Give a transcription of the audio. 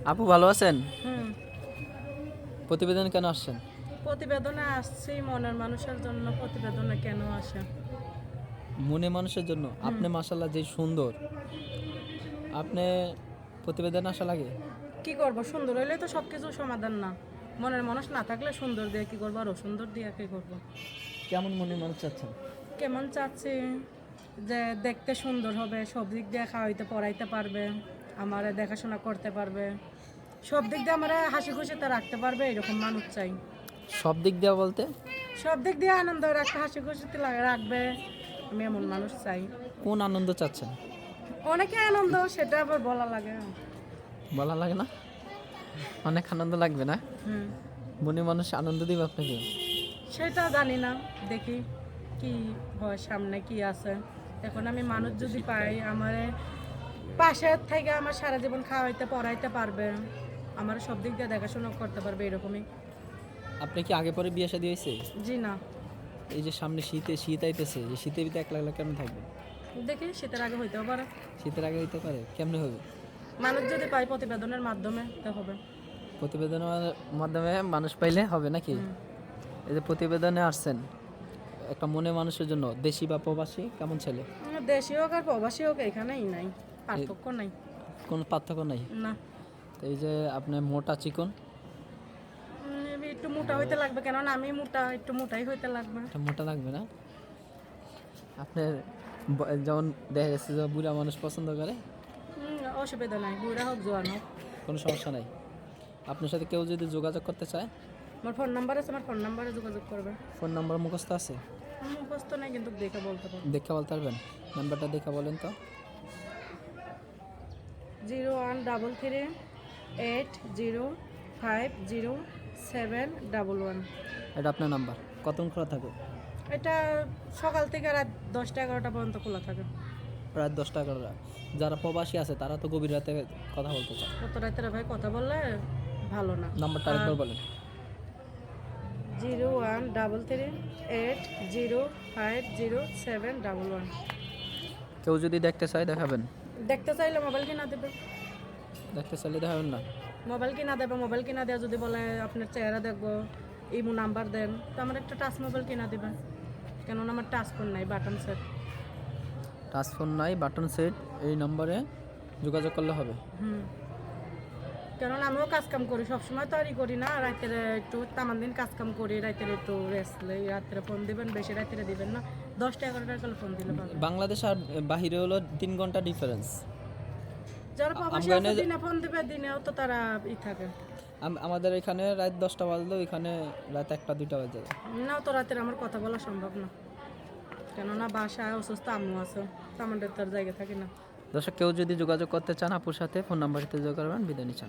আপু ভালো আছেন? হুম। প্রতিবেদন কেন আসছেন? প্রতিবেদনে আসছি মনের মানুষের জন্য। প্রতিবেদনে কেন আসে? মনে মানুষের জন্য। হুম। আপনি মাশাআল্লাহ যে সুন্দর। আপনি প্রতিবেদনে আসা লাগে? কি করব? সুন্দর হইলে তো সব কিছুর সমাধান না। মনের মানুষ না থাকলে সুন্দর দিয়ে কি করবো? আর অসুন্দর দিয়ে কি করবো? কেমন মনে মানুষ চাচ্ছেন? কেমন চাচ্ছি যে দেখতে সুন্দর হবে, সব দিক দিয়ে খাওয়াইতে পড়াইতে পারবে, আমারে দেখাশোনা করতে পারবে, সব দিক দিয়ে আমার হাসি খুশিতে রাখতে পারবে, এরকম মানুষ চাই। সব দিক দিয়ে বলতে? সব দিক দিয়ে আনন্দ রাখতে, হাসি খুশিতে রাখবে, আমি এমন মানুষ চাই। কোন আনন্দ চাচ্ছেন? অনেকে আনন্দ, সেটা আবার বলা লাগে। বলা লাগে না? অনেক আনন্দ লাগবে না? হুম। মনে মানুষ আনন্দ দিবে আপনাকে? সেটা জানি না, দেখি কি হয়, সামনে কি আছে। এখন আমি মানুষ যদি পাই আমার পাশে থেকে আমার সারা জীবন খাওয়াইতে পড়াইতে পারবে, আমার সব দিক দিয়ে দেখাশোনা করতে পারবে, এরকমই। আপনি কি আগে পরে বিয়ে শাদী হয়েছে? জি না। এই যে সামনে শীত আইতেছে, এই শীতের ভিতরে একলা একলা কেমন থাকবে? দেখি শীতের আগে হইতেও পারে। শীতের আগে হইতে পারে, কেমনে হবে? মানুষ যদি পাই প্রতিবেদনের মাধ্যমে তো হবে। প্রতিবেদনের মাধ্যমে মানুষ পাইলে হবে নাকি? হুম। এই যে প্রতিবেদনে আসছেন একটা মনে মানুষের জন্য, দেশি বা প্রবাসী কেমন ছেলে? দেশি হোক আর প্রবাসী হোক এখানেই নাই, পার্থক্য নাই। কোনো পার্থক্য নাই? না। তো এই যে আপনি মোটা চিকন, একটু মোটা হইতে লাগবে, কেননা আমি মোটা, একটু মোটাই হইতে লাগবে। এটা মোটা লাগবে না? আপনার যেমন দেখা যাচ্ছে যে বুড়া মানুষ পছন্দ করে, অসুবিধা নাই, বুড়া হোক জোয়ান হোক। কোনো সমস্যা নাই। আপনার সাথে কেউ যদি যোগাযোগ করতে চায়, আমার ফোন নাম্বার আছে, আমার ফোন নাম্বারে যোগাযোগ করবে। ফোন নাম্বার মুখস্থ আছে? মুখস্থ নাই, কিন্তু দেখে বলতে পারবো। দেখে বলতে পারবেন? নাম্বারটা দেখে বলেন তো। 01708050711। এটা আপনার নাম্বার? কতক্ষণ খোলা থাকে? এটা সকাল থেকে রাত 10টা 11টা পর্যন্ত খোলা থাকে। প্রায় 10 টাকা। যারা প্রবাসী আছে তারা তো গভীর রাতে কথা বলতে চায়। কত রাতের ভাই কথা বললে ভালো না। নাম্বারটা আর আরেকবার বলেন। 01338050711। কেউ যদি দেখতে চায় দেখাবেন? দেখতে চাইলে মোবাইল কিনা দেবে। দেখতে চাইলে দেখাবেন না? মোবাইল কিনা দেবে, মোবাইল কিনা দেওয়া যদি বলে আপনার চেহারা দেখবো, ইমো নাম্বার দেন, তো আমার একটা টাচ মোবাইল কিনা দেবেন। কেননা আমার টাচ ফোন নাই, বাটন সেট। টাচ ফোন নাই, বাটন সেট, এই নম্বরে যোগাযোগ করলে হবে। হুম। কেননা আমিও কাজকাম করি, সবসময় তো আরই করি না, রাতের একটু তামান দিন কাজকাম করি, রাতের একটু রেস্ট লই। রাত্রে ফোন দিবেন, বেশি রাত্রে দিবেন না, 10টা 11টার ফোন দিলে পাবেন। বাংলাদেশ আর বাহিরে হলো 3 ঘন্টা ডিফারেন্স। যারা প্রবাসী আছে দিনে ফোন দিবে, দিনেও তো তারা থাকে। আমাদের এখানে রাত 10টা বাজলেও এখানে রাত 1টা 2টা বাজে। না, তো রাতের আমার কথা বলা সম্ভব না, কেননা বাসায় অসুস্থ আম্মু আছে, তো আমাদের তো আর জায়গা থাকে না। দর্শক, কেউ যদি যোগাযোগ করতে চান আপুর সাথে, ফোন নাম্বারটিতে যোগাযোগ করবেন। বিদায় নিচ্ছি।